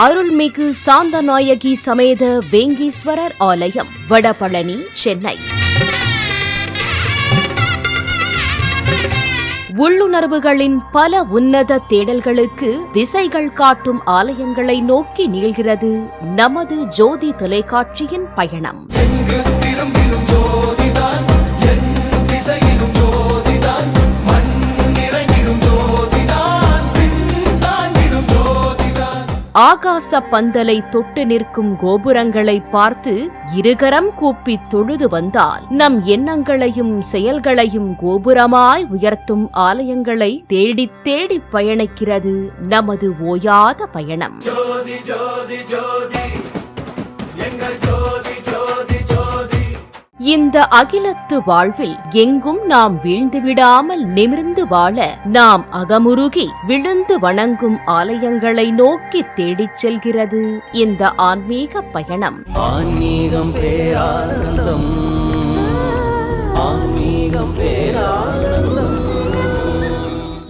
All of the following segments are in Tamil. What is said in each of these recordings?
அருள்மிகு சாந்தநாயகி சமேத வேங்கீஸ்வரர் ஆலயம், வடபழனி, சென்னை. உள்ளுணர்வுகளின் பல உன்னத தேடல்களுக்கு திசைகள் காட்டும் ஆலயங்களை நோக்கி நீள்கிறது நமது ஜோதி தொலைக்காட்சியின் பயணம். ஆகாச பந்தலை தொட்டு நிற்கும் கோபுரங்களை பார்த்து இருகரம் கூப்பி தொழுது வந்தால் நம் எண்ணங்களையும் செயல்களையும் கோபுரமாய் உயர்த்தும் ஆலயங்களை தேடித் தேடி பயணிக்கிறது நமது ஓயாத பயணம். ஜோதி ஜோதி ஜோதி எங்கள் ஜோதி ஜோதி ஜோதி. இந்த அகிலத்து வாழ்வில் எங்கும் நாம் வீழ்ந்து விடாமல் நிமிர்ந்து வாழ நாம் அகமுருகி விழுந்து வணங்கும் ஆலயங்களை நோக்கி தேடிச் செல்கிறது இந்த ஆன்மீக பயணம். ஆன்மீகம் பேரானந்தம், ஆன்மீகம் பேரானந்தம்.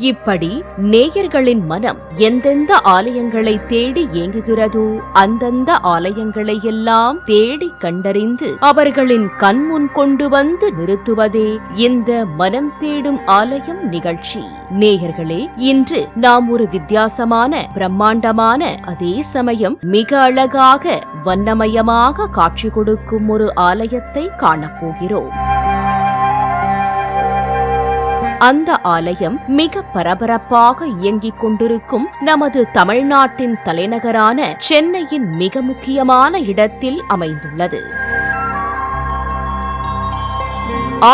இப்படி நேயர்களின் மனம் எந்தெந்த ஆலயங்களை தேடி ஏங்குகிறதோ அந்தந்த ஆலயங்களை எல்லாம் தேடி கண்டறிந்து அவர்களின் கண்முன் கொண்டு வந்து நிறுத்துவதே இந்த மனம் தேடும் ஆலயம் நிகழ்ச்சி. நேயர்களே, இன்று நாம் ஒரு வித்தியாசமான, பிரம்மாண்டமான, அதே சமயம் மிக அழகாக வண்ணமயமாக காட்சி கொடுக்கும் ஒரு ஆலயத்தை காணப்போகிறோம். அந்த ஆலயம் மிக பரபரப்பாக இயங்கிக் கொண்டிருக்கும் நமது தமிழ்நாட்டின் தலைநகரான சென்னையின் மிக முக்கியமான இடத்தில் அமைந்துள்ளது.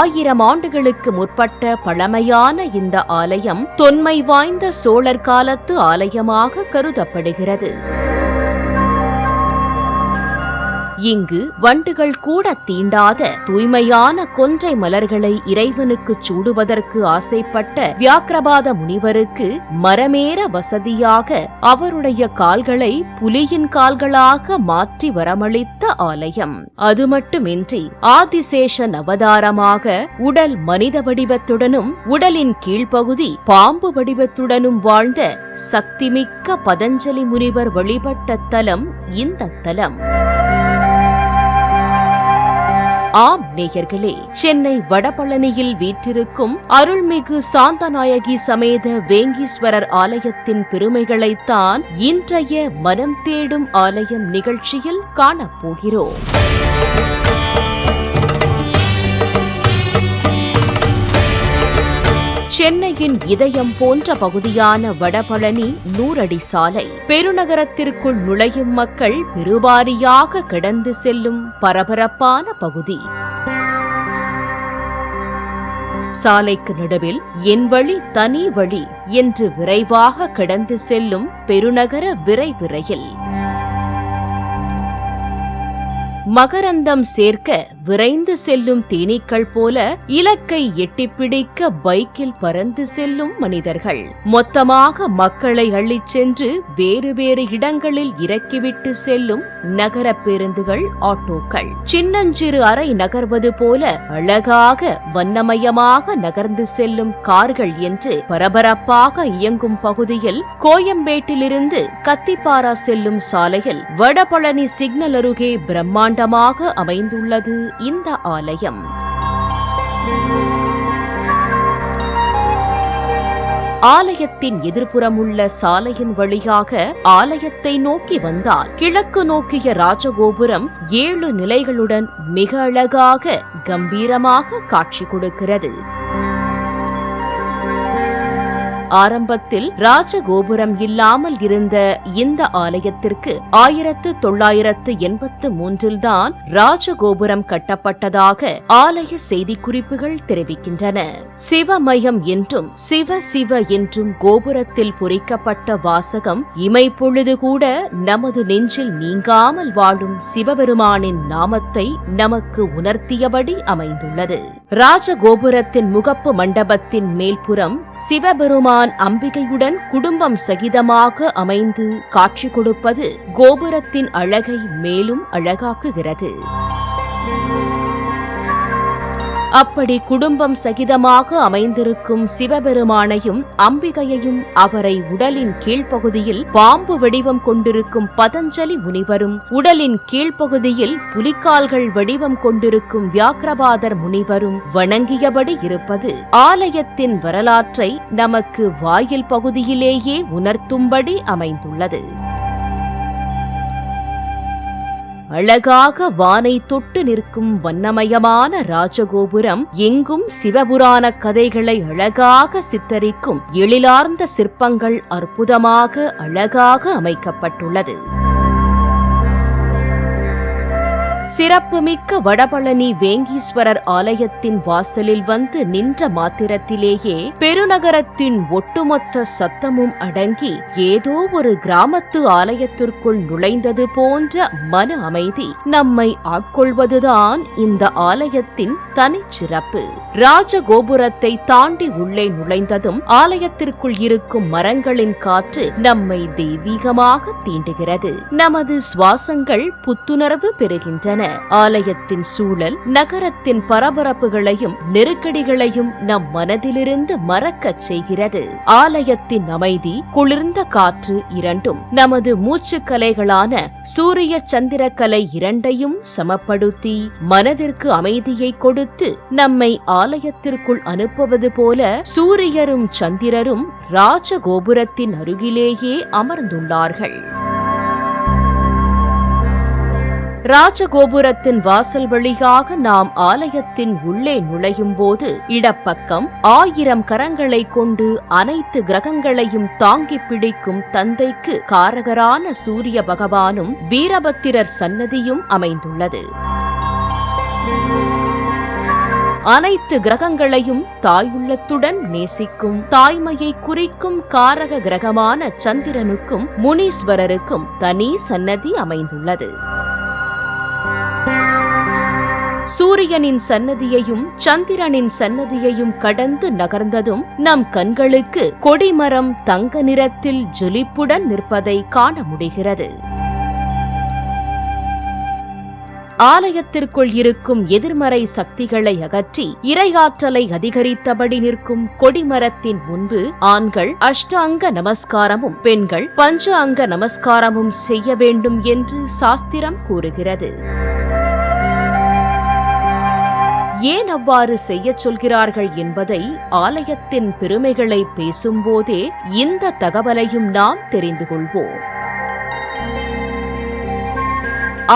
1000 ஆண்டுகளுக்கு முற்பட்ட பழமையான இந்த ஆலயம் தொன்மை வாய்ந்த சோழர் காலத்து ஆலயமாக கருதப்படுகிறது. இங்கு வண்டுகள் கூட தீண்டாத தூய்மையான கொன்றை மலர்களை இறைவனுக்கு சூடுவதற்கு ஆசைப்பட்ட வியாக்கிரபாத முனிவருக்கு மரமேற வசதியாக அவருடைய கால்களை புலியின் கால்களாக மாற்றி வரமளித்த ஆலயம். அது மட்டுமின்றி ஆதிசேஷன் அவதாரமாக உடல் மனித வடிவத்துடனும் உடலின் கீழ்ப்பகுதி பாம்பு வடிவத்துடனும் வாழ்ந்த சக்திமிக்க பதஞ்சலி முனிவர் வழிபட்ட தலம் இந்த தலம். ஆம் நேயர்களே, சென்னை வடபழனியில் வீற்றிருக்கும் அருள்மிகு சாந்தநாயகி சமேத வேங்கீஸ்வரர் ஆலயத்தின் பெருமைகளைத்தான் இன்றைய மனம் தேடும் ஆலயம் நிகழ்ச்சியில் காணப்போகிறோம். சென்னையின் இதயம் போன்ற பகுதியான வடபழனி 100 அடி சாலை பெருநகரத்திற்குள் நுழையும் மக்கள் பெருவாரியாக கடந்து செல்லும் பரபரப்பான பகுதி. சாலைக்கு நடுவில் என் வழி தனி வழி என்று விரைவாக கடந்து செல்லும் பெருநகர விரைவு ரயில். மகரந்தம் சேர்க்க விரைந்து செல்லும் தேனீக்கள் போல இலக்கை எட்டிப்பிடிக்க பைக்கில் பறந்து செல்லும் மனிதர்கள். மொத்தமாக மக்களை அள்ளிச் சென்று வேறு வேறு இடங்களில் இறக்கிவிட்டு செல்லும் நகர பேருந்துகள், ஆட்டோக்கள். சின்னஞ்சிறு அறை நகர்வது போல அழகாக வண்ணமயமாக நகர்ந்து செல்லும் கார்கள் என்று பரபரப்பாக இயங்கும் பகுதியில் கோயம்பேட்டிலிருந்து கத்திப்பாரா செல்லும் சாலையில் வடபழனி சிக்னல் அருகே பிரம்மாண்டமாக அமைந்துள்ளது இந்த ஆலயம். ஆலயத்தின் எதிர்ப்புறம் உள்ள சாலையின் வழியாக ஆலயத்தை நோக்கி வந்தால் கிழக்கு நோக்கிய ராஜகோபுரம் 7 நிலைகளுடன் மிக அழகாக கம்பீரமாக காட்சி கொடுக்கிறது. ஆரம்பத்தில் ராஜகோபுரம் இல்லாமல் இருந்த இந்த ஆலயத்திற்கு 1983 தான் ராஜகோபுரம் கட்டப்பட்டதாக ஆலய செய்திக்குறிப்புகள் தெரிவிக்கின்றன. சிவமயம் என்றும் சிவ சிவ என்றும் கோபுரத்தில் பொறிக்கப்பட்ட வாசகம் இமைப்பொழுது கூட நமது நெஞ்சில் நீங்காமல் வாழும் சிவபெருமானின் நாமத்தை நமக்கு உணர்த்தியபடி அமைந்துள்ளது. ராஜகோபுரத்தின் முகப்பு மண்டபத்தின் மேல்புறம் சிவபெருமான் அம்பிகையுடன் குடும்பம் சகிதமாக அமைந்து காட்சி கொடுப்பது கோபுரத்தின் அழகை மேலும் அழகாக்குகிறது. அப்படி குடும்பம் சகிதமாக அமைந்திருக்கும் சிவபெருமானையும் அம்பிகையையும் அவரை உடலின் கீழ்ப்பகுதியில் பாம்பு வடிவம் கொண்டிருக்கும் பதஞ்சலி முனிவரும், உடலின் கீழ்ப்பகுதியில் புலிக்கால்கள் வடிவம் கொண்டிருக்கும் வியாக்கிரபாதர் முனிவரும் வணங்கியபடி இருப்பது ஆலயத்தின் வரலாற்றை நமக்கு வாயில் பகுதியிலேயே உணர்த்தும்படி அமைந்துள்ளது. அழகாக வானை தொட்டு நிற்கும் வண்ணமயமான ராஜகோபுரம் எங்கும் சிவபுராண கதைகளை அழகாக சித்தரிக்கும் எழிலார்ந்த சிற்பங்கள் அற்புதமாக அழகாக அமைக்கப்பட்டுள்ளது. சிறப்புமிக்க வடபழனி வேங்கீஸ்வரர் ஆலயத்தின் வாசலில் வந்து நின்ற மாத்திரத்திலேயே பெருநகரத்தின் ஒட்டுமொத்த சத்தமும் அடங்கி ஏதோ ஒரு கிராமத்து ஆலயத்திற்குள் நுழைந்தது போன்ற மன அமைதி நம்மை ஆட்கொள்வதுதான் இந்த ஆலயத்தின் தனிச்சிறப்பு. ராஜகோபுரத்தை தாண்டி உள்ளே நுழைந்ததும் ஆலயத்திற்குள் இருக்கும் மரங்களின் காற்று நம்மை தெய்வீகமாக தீண்டுகிறது. நமது சுவாசங்கள் புத்துணர்வு பெறுகின்றன. ஆலயத்தின் சூழல் நகரத்தின் பரபரப்புகளையும் நெருக்கடிகளையும் நம் மனதிலிருந்து மறக்கச் செய்கிறது. ஆலயத்தின் அமைதி, குளிர்ந்த காற்று இரண்டும் நமது மூச்சுக்கலைகளான சூரிய சந்திர கலை இரண்டையும் சமப்படுத்தி மனதிற்கு அமைதியை கொடுத்து நம்மை ஆலயத்திற்குள் அனுப்புவது போல சூரியரும் சந்திரரும் ராஜகோபுரத்தின் அருகிலேயே அமர்ந்துள்ளார்கள். ராஜகோபுரத்தின் வாசல் வழியாக நாம் ஆலயத்தின் உள்ளே நுழையும் போது இடப்பக்கம் 1000 கரங்களை கொண்டு அனைத்து கிரகங்களையும் தாங்கி பிடிக்கும் தந்தைக்கு காரகரான சூரிய பகவானும் வீரபத்திரர் சன்னதியும் அமைந்துள்ளது. அனைத்து கிரகங்களையும் தாயுள்ளத்துடன் நேசிக்கும், தாய்மையை குறிக்கும் காரக கிரகமான சந்திரனுக்கும் முனீஸ்வரருக்கும் தனி சன்னதி அமைந்துள்ளது. சூரியனின் சன்னதியையும் சந்திரனின் சன்னதியையும் கடந்து நகர்ந்ததும் நம் கண்களுக்கு கொடிமரம் தங்க நிறத்தில் ஜொலிப்புடன் நிற்பதை காண முடிகிறது. ஆலயத்திற்குள் இருக்கும் எதிர்மறை சக்திகளை அகற்றி இறையாற்றலை அதிகரித்தபடி நிற்கும் கொடிமரத்தின் முன்பு ஆண்கள் அஷ்டாங்க நமஸ்காரமும் பெண்கள் பஞ்ச அங்க நமஸ்காரமும் செய்ய வேண்டும் என்று சாஸ்திரம் கூறுகிறது. ஏன் அவ்வாறு செய்யச் சொல்கிறார்கள் என்பதை ஆலயத்தின் பெருமைகளை பேசும்போதே இந்த தகவலையும் நாம் தெரிந்து கொள்வோம்.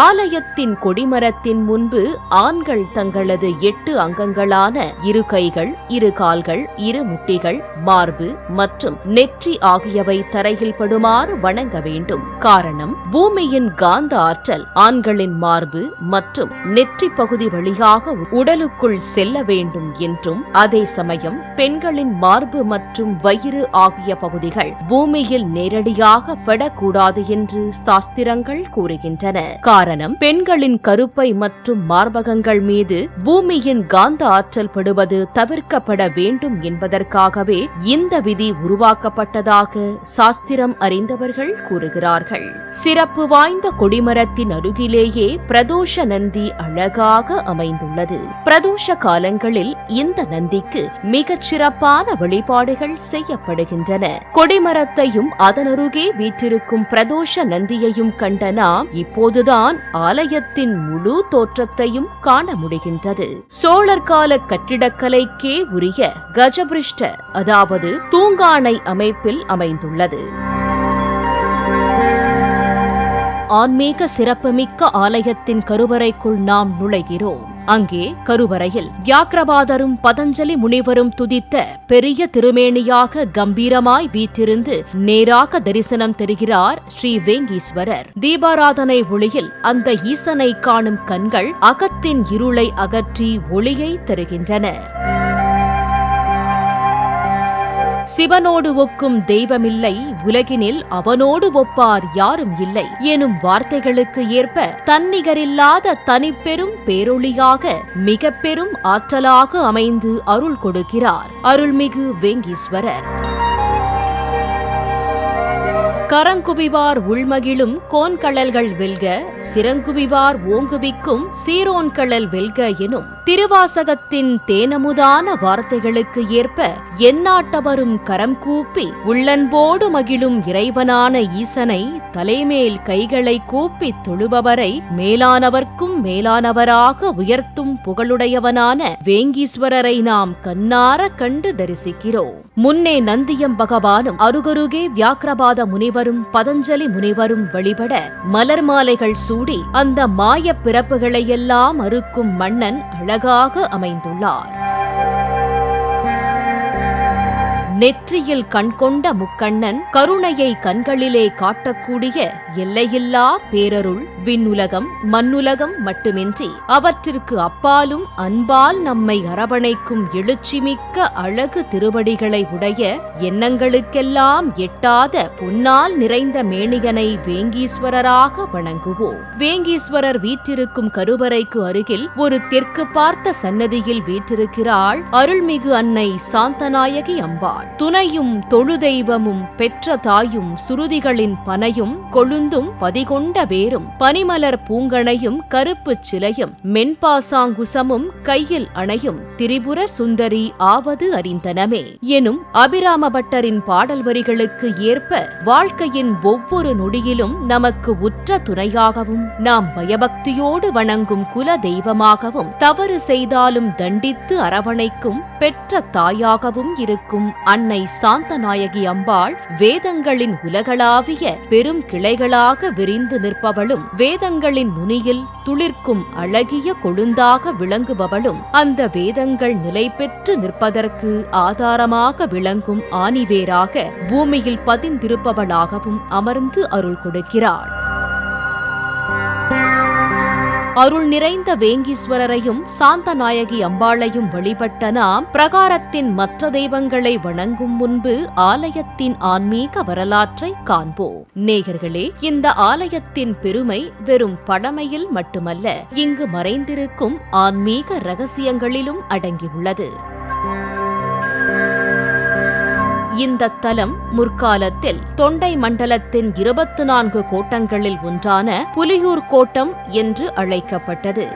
ஆலயத்தின் கொடிமரத்தின் முன்பு ஆண்கள் தங்களது 8 அங்கங்களான 2 கைகள், 2 கால்கள், 2 முட்டிகள், மார்பு மற்றும் நெற்றி ஆகியவை தரையில் படுமாறு வணங்க வேண்டும். காரணம், பூமியின் காந்த ஆற்றல் ஆண்களின் மார்பு மற்றும் நெற்றி பகுதி வழியாக உடலுக்குள் செல்ல வேண்டும் என்றும், அதே சமயம் பெண்களின் மார்பு மற்றும் வயிறு ஆகிய பகுதிகள் பூமியில் நேரடியாக படக்கூடாது என்று சாஸ்திரங்கள் கூறுகின்றன. காரணம், பெண்களின் கருப்பை மற்றும் மார்பகங்கள் மீது பூமியின் காந்த ஆற்றல் படுவது தவிர்க்கப்பட வேண்டும் என்பதற்காகவே இந்த விதி உருவாக்கப்பட்டதாக சாஸ்திரம் அறிந்தவர்கள் கூறுகிறார்கள். சிறப்பு வாய்ந்த கொடிமரத்தின் அருகிலேயே பிரதோஷ நந்தி அழகாக அமைந்துள்ளது. பிரதோஷ காலங்களில் இந்த நந்திக்கு மிகச் சிறப்பான வழிபாடுகள் செய்யப்படுகின்றன. கொடிமரத்தையும் அதனருகே வீற்றிருக்கும் பிரதோஷ நந்தியையும் கண்ட நாம் இப்போதுதான் ஆலயத்தின் முழு தோற்றத்தையும் காண முடிகின்றது. சோழர் கால கட்டிடக்கலைக்கே உரிய கஜபிருஷ்ட, அதாவது தூங்கானை அமைப்பில் அமைந்துள்ளது. ஆன்மீக சிறப்புமிக்க ஆலயத்தின் கருவறைக்குள் நாம் நுழைகிறோம். அங்கே கருவறையில் வியாக்கிரபாதரும் பதஞ்சலி முனிவரும் துதித்த பெரிய திருமேனியாக கம்பீரமாய் வீற்றிருந்து நேராக தரிசனம் தருகிறார் ஸ்ரீ வேங்கீஸ்வரர். தீபாராதனை ஒளியில் அந்த ஈசனை காணும் கண்கள் அகத்தின் இருளை அகற்றி ஒளியை தருகின்றன. சிவனோடு ஒக்கும் தெய்வமில்லை உலகினில், அவனோடு ஒப்பார் யாரும் இல்லை எனும் வார்த்தைகளுக்கு ஏற்ப தன்னிகரில்லாத தனிப்பெரும் பேரொளியாக மிக பெரும் ஆற்றலாக அமைந்து அருள் கொடுக்கிறார் அருள்மிகு வேங்கீஸ்வரர். கரங்குவிவார் உள்மகிழும் கோன்கழல்கள் வெல்க, சிறங்குவிவார் ஓங்குவிக்கும் சீரோன்கழல் வெல்க எனும் திருவாசகத்தின் தேனமுதான வார்த்தைகளுக்கு ஏற்ப எந்நாட்டவரும் கரம் கூப்பி உள்ளன்போடு மகிழும் இறைவனான ஈசனை தலைமேல் கைகளை கூப்பித் தொழுபவரை மேலானவர்க்கும் மேலானவராக உயர்த்தும் புகழுடையவனான வேங்கீஸ்வரரை நாம் கண்ணார கண்டு தரிசிக்கிறோம். முன்னே நந்தியம் பகவானும் அருகருகே வியாக்கிரபாத முனிவரும் பதஞ்சலி முனிவரும் வழிபட மலர் மாலைகள் சூடி அந்த மாயப் பிறப்புகளையெல்லாம் அறுக்கும் மன்னன் அழகாக அமைந்துள்ளார். நெற்றியில் கண்கொண்ட முக்கண்ணன் கருணையை கண்களிலே காட்டக்கூடிய எல்லையில்லா பேரருள் விண்ணுலகம் மண்ணுலகம் மட்டுமின்றி அவற்றிற்கு அப்பாலும் அன்பால் நம்மை அரவணைக்கும் எழுச்சிமிக்க அழகு திருவடிகளை உடைய எண்ணங்களுக்கெல்லாம் எட்டாத பொன்னால் நிறைந்த மேனியனை வேங்கீஸ்வரராக வணங்குவோம். வேங்கீஸ்வரர் வீற்றிருக்கும் கருவறைக்கு அருகில் ஒரு தெற்கு பார்த்த சன்னதியில் வீற்றிருக்கிறாள் அருள்மிகு அன்னை சாந்தநாயகி அம்பாள். துணையும் தொழுதெய்வமும் பெற்ற தாயும் சுருதிகளின் பனையும் கொழுந்தும் பதிகொண்ட வேரும் பனிமலர் பூங்கணையும் கருப்புச் சிலையும் மென்பாசாங்குசமும் கையில் அணையும் திரிபுர சுந்தரி ஆவது அறிந்தனமே எனும் அபிராம பட்டரின் பாடல் வரிகளுக்கு ஏற்ப வாழ்க்கையின் ஒவ்வொரு நொடியிலும் நமக்கு உற்ற துணையாகவும் நாம் பயபக்தியோடு வணங்கும் குல தெய்வமாகவும் தவறு செய்தாலும் தண்டித்து அரவணைக்கும் பெற்ற தாயாகவும் இருக்கும் அன்னை சாந்தநாயகி அம்பாள் வேதங்களின் உலகளாவிய பெரும் கிளைகளாக விரிந்து நிற்பவளும் வேதங்களின் நுனியில் துளிர்க்கும் அழகிய கொழுந்தாக விளங்குபவளும் அந்த வேதங்கள் நிலை பெற்று நிற்பதற்கு ஆதாரமாக விளங்கும் ஆணிவேராக பூமியில் பதிந்திருப்பவளாகவும் அமர்ந்து அருள் கொடுக்கிறாள். அருள் நிறைந்த வேங்கீஸ்வரரையும் சாந்தநாயகி அம்பாளையும் வழிபட்ட நாம் பிரகாரத்தின் மற்ற தெய்வங்களை வணங்கும் முன்பு ஆலயத்தின் ஆன்மீக வரலாற்றை காண்போம். நேயர்களே, இந்த ஆலயத்தின் பெருமை வெறும் பழமையில் மட்டுமல்ல, இங்கு மறைந்திருக்கும் ஆன்மீக ரகசியங்களிலும் அடங்கியுள்ளது. இந்த தலம் முற்காலத்தில் தொண்டை மண்டலத்தின் 24 கோட்டங்களில் ஒன்றான புலியூர் கோட்டம் என்று அழைக்கப்பட்டது.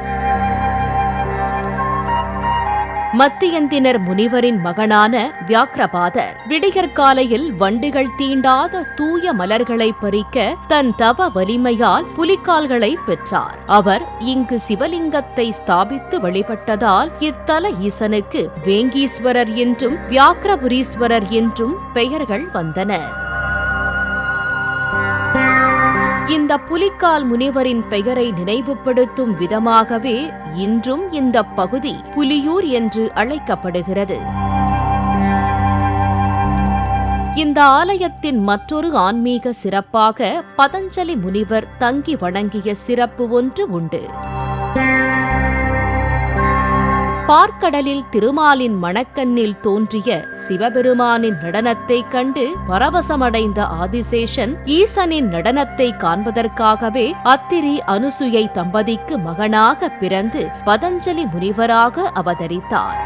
மத்தியந்தினர் முனிவரின் மகனான வியாக்கிரபாதர் விடியற்காலையில் வண்டுகள் தீண்டாத தூய மலர்களை பறிக்க தன் தவ வலிமையால் புலிக்கால்களை பெற்றார். அவர் இங்கு சிவலிங்கத்தை ஸ்தாபித்து வழிபட்டதால் இத்தல ஈசனுக்கு வேங்கீஸ்வரர் என்றும் வியாக்கிரபுரீஸ்வரர் என்றும் பெயர்கள் வந்தன. இந்த புலிக்கால் முனிவரின் பெயரை நினைவுபடுத்தும் விதமாகவே இன்றும் இந்த பகுதி புலியூர் என்று அழைக்கப்படுகிறது. இந்த ஆலயத்தின் மற்றொரு ஆன்மீக சிறப்பாக பதஞ்சலி முனிவர் தங்கி வணங்கிய சிறப்பு ஒன்று உண்டு. பார்க்கடலில் திருமாலின் மணக்கண்ணில் தோன்றிய சிவபெருமானின் நடனத்தைக் கண்டு பரவசமடைந்த ஆதிசேஷன் ஈசனின் நடனத்தை காண்பதற்காகவே அத்திரி அனுசுயை தம்பதிக்கு மகனாக பிறந்து பதஞ்சலி முனிவராக அவதரித்தார்.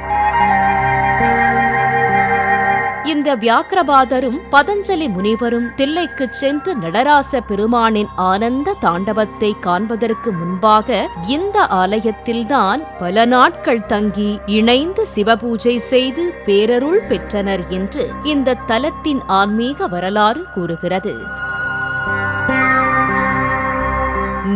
இந்த வியாக்கிரபாதரும் பதஞ்சலி முனிவரும் தில்லைக்குச் சென்று நடராச பெருமானின் ஆனந்த தாண்டவத்தை காண்பதற்கு முன்பாக இந்த ஆலயத்தில்தான் பல நாட்கள் தங்கி இணைந்து சிவபூஜை செய்து பேரருள் பெற்றனர் என்று இந்த தலத்தின் ஆன்மீக வரலாறு கூறுகிறது.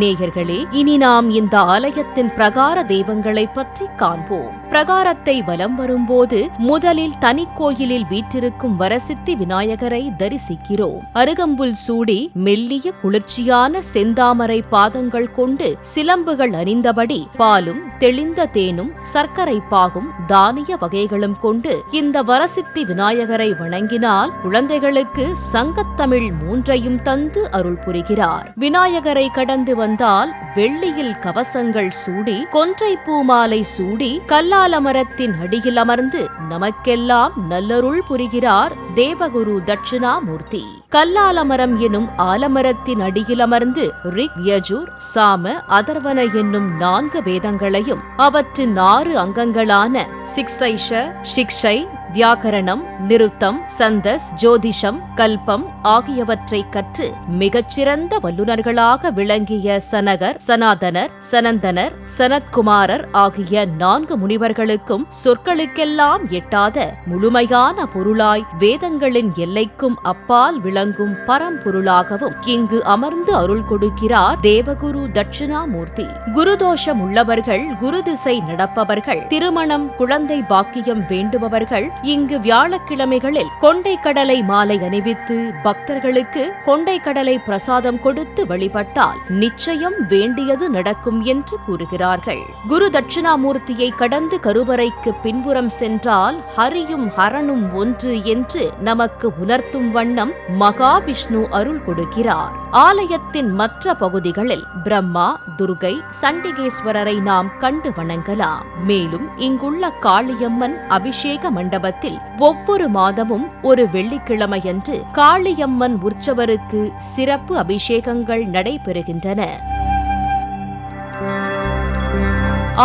நேயர்களே, இனி நாம் இந்த ஆலயத்தின் பிரகார தெய்வங்களை பற்றி காண்போம். பிரகாரத்தை வலம் வரும்போது முதலில் தனி கோயிலில் வீற்றிருக்கும் வரசித்தி விநாயகரை தரிசிக்கிறோம். அருகம்புல் சூடி மெல்லிய குளிர்ச்சியான செந்தாமரை பாதங்கள் கொண்டு சிலம்புகள் அணிந்தபடி பாலும் தெளிந்த தேனும் சர்க்கரை பாகும் தானிய வகைகளும் கொண்டு இந்த வரசித்தி விநாயகரை வணங்கினால் குழந்தைகளுக்கு சங்கத்தமிழ் 3ஐயும் தந்து அருள் புரிகிறார். விநாயகரை கடந்து வந்தால் வெள்ளியில் கவசங்கள் சூடி கொன்றை பூமாலை சூடி கல்லாலமரத்தின் அடியில் அமர்ந்து நமக்கெல்லாம் நல்லருள் புரிகிறார் தேவகுரு தட்சிணாமூர்த்தி. கல்லாலமரம் எனும் ஆலமரத்தின் அடியில் அமர்ந்து ரிக் யஜுர் சாம அதர்வன என்னும் 4 வேதங்களையும் அவற்றின் 6 அங்கங்களான சிக்ஷைஷ சிக்ஷை வியாக்கரணம், நிருத்தம், சந்தஸ், ஜோதிஷம், கல்பம் ஆகியவற்றை கற்று மிகச்சிறந்த வல்லுநர்களாக விளங்கிய சனகர், சனாதனர், சனந்தனர், சனத்குமாரர் ஆகிய 4 முனிவர்களுக்கும் சொற்களுக்கெல்லாம் எட்டாத முழுமையான பொருளாய் வேதங்களின் எல்லைக்கும் அப்பால் விளங்கும் பரம்பொருளாகவும் இங்கு அமர்ந்து அருள் கொடுக்கிறார் தேவகுரு தட்சிணாமூர்த்தி. குருதோஷம் உள்ளவர்கள், குரு திசை நடப்பவர்கள், திருமணம், குழந்தை பாக்கியம் வேண்டுபவர்கள் இங்கு வியாழக்கிழமைகளில் கொண்டை கடலை மாலை அணிவித்து பக்தர்களுக்கு கொண்டை கடலை பிரசாதம் கொடுத்து வழிபட்டால் நிச்சயம் வேண்டியது நடக்கும் என்று கூறுகிறார்கள். குரு தட்சிணாமூர்த்தியை கடந்து கருவறைக்கு பின்புறம் சென்றால் ஹரியும் ஹரனும் ஒன்று என்று நமக்கு உணர்த்தும் வண்ணம் மகாவிஷ்ணு அருள் கொடுக்கிறார். ஆலயத்தின் மற்ற பகுதிகளில் பிரம்மா, துர்கை, சண்டிகேஸ்வரரை நாம் கண்டு வணங்கலாம். மேலும் இங்குள்ள காளியம்மன் அபிஷேக மண்டபத்தில் ஒவ்வொரு மாதமும் ஒரு வெள்ளிக்கிழமையன்று காளியம்மன் உற்சவருக்கு சிறப்பு அபிஷேகங்கள் நடைபெறுகின்றன.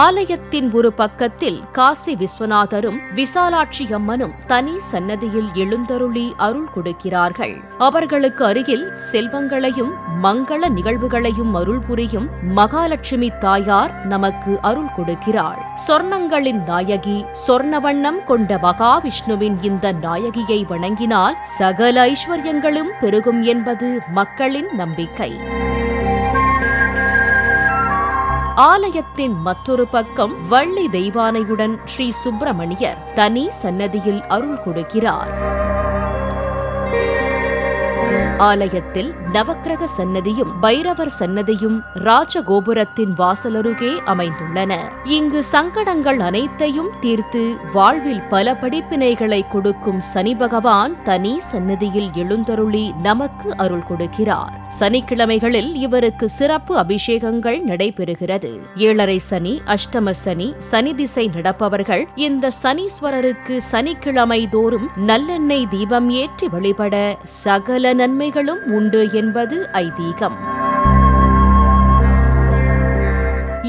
ஆலயத்தின் ஒரு பக்கத்தில் காசி விஸ்வநாதரும் விசாலாட்சி அம்மனும் தனி சன்னதியில் எழுந்தருளி அருள் கொடுக்கிறார்கள். அவர்களுக்கு அருகில் செல்வங்களையும் மங்கள நிகழ்வுகளையும் அருள் புரியும் மகாலட்சுமி தாயார் நமக்கு அருள் கொடுக்கிறாள். சொர்ணங்களின் நாயகி, சொர்ணவண்ணம் கொண்ட மகாவிஷ்ணுவின் இந்த நாயகியை வணங்கினால் சகல ஐஸ்வர்யங்களும் பெருகும் என்பது மக்களின் நம்பிக்கை. ஆலயத்தின் மற்றொரு பக்கம் வள்ளி தெய்வானையுடன் ஸ்ரீ சுப்பிரமணியர் தனி சன்னதியில் அருள் கொடுக்கிறார். ஆலயத்தில் நவக்கிரக சன்னதியும் பைரவர் சன்னதியும் ராஜகோபுரத்தின் வாசலருகே அமைந்துள்ளன. இங்கு சங்கடங்கள் அனைத்தையும் தீர்த்து வாழ்வில் பல படிப்பினைகளை கொடுக்கும் சனி பகவான் தனி சன்னதியில் எழுந்தருளி நமக்கு அருள் கொடுக்கிறார். சனிக்கிழமைகளில் இவருக்கு சிறப்பு அபிஷேகங்கள் நடைபெறுகிறது. 7.5 சனி, அஷ்டம சனி, சனி திசை நடப்பவர்கள் இந்த சனீஸ்வரருக்கு சனிக்கிழமை தோறும் நல்லெண்ணெய் தீபம் ஏற்றி வழிபட சகல நன்மைகளும் உண்டு என்பது ஐதீகம்.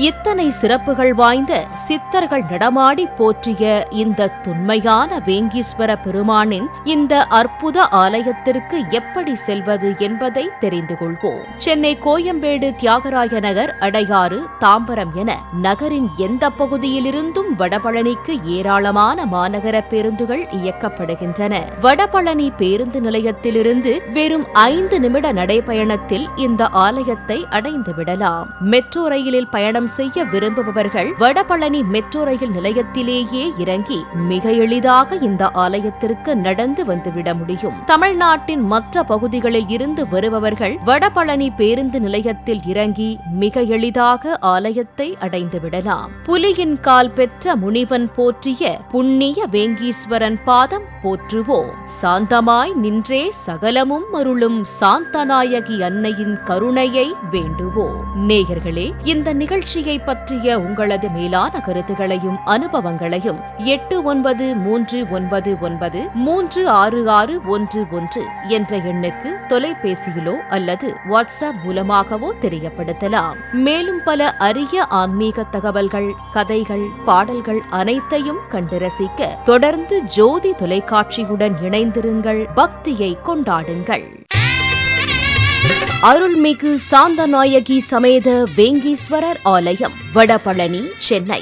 இத்தனை சிறப்புகள் வாய்ந்த சித்தர்கள் நடமாடி போற்றிய இந்த தொன்மையான வேங்கீஸ்வர பெருமானின் இந்த அற்புத ஆலயத்திற்கு எப்படி செல்வது என்பதை தெரிந்து கொள்வோம். சென்னை கோயம்பேடு, தியாகராய நகர், அடையாறு, தாம்பரம் என நகரின் எந்த பகுதியிலிருந்தும் வடபழனிக்கு ஏராளமான மாநகர பேருந்துகள் இயக்கப்படுகின்றன. வடபழனி பேருந்து நிலையத்திலிருந்து வெறும் 5 நிமிட நடைபயணத்தில் இந்த ஆலயத்தை அடைந்து விடலாம். மெட்ரோ ரயிலில் பயணம் செய்ய விரும்புபவர்கள் வடபழனி மெட்ரோ ரயில் நிலையத்திலேயே இறங்கி மிக எளிதாக இந்த ஆலயத்திற்கு நடந்து வந்துவிட முடியும். தமிழ்நாட்டின் மற்ற பகுதிகளில் இருந்து வருபவர்கள் வடபழனி பேருந்து நிலையத்தில் இறங்கி மிக எளிதாக ஆலயத்தை அடைந்து விடலாம். புலியின் கால் பெற்ற முனிவன் போற்றிய புண்ணிய வேங்கீஸ்வரன் பாதம் போற்றுவோம். சாந்தமாய் நின்றே சகலமும் அருளும் சாந்தநாயகி அன்னையின் கருணையை வேண்டுவோம். நேயர்களே, இந்த நிகழ்ச்சியை பற்றிய உங்களது மேலான கருத்துகளையும் அனுபவங்களையும் 8939936611 என்ற எண்ணுக்கு தொலைபேசியிலோ அல்லது வாட்ஸ்அப் மூலமாகவோ தெரியப்படுத்தலாம். மேலும் பல அரிய ஆன்மீக தகவல்கள், கதைகள், பாடல்கள் அனைத்தையும் கண்டு ரசிக்க தொடர்ந்து ஜோதி தொலைக்காட்சியுடன் இணைந்திருங்கள். பக்தியை கொண்டாடுங்கள். அருள்மிகு சாந்தநாயகி சமேத வேங்கீஸ்வரர் ஆலயம், வடபழனி, சென்னை.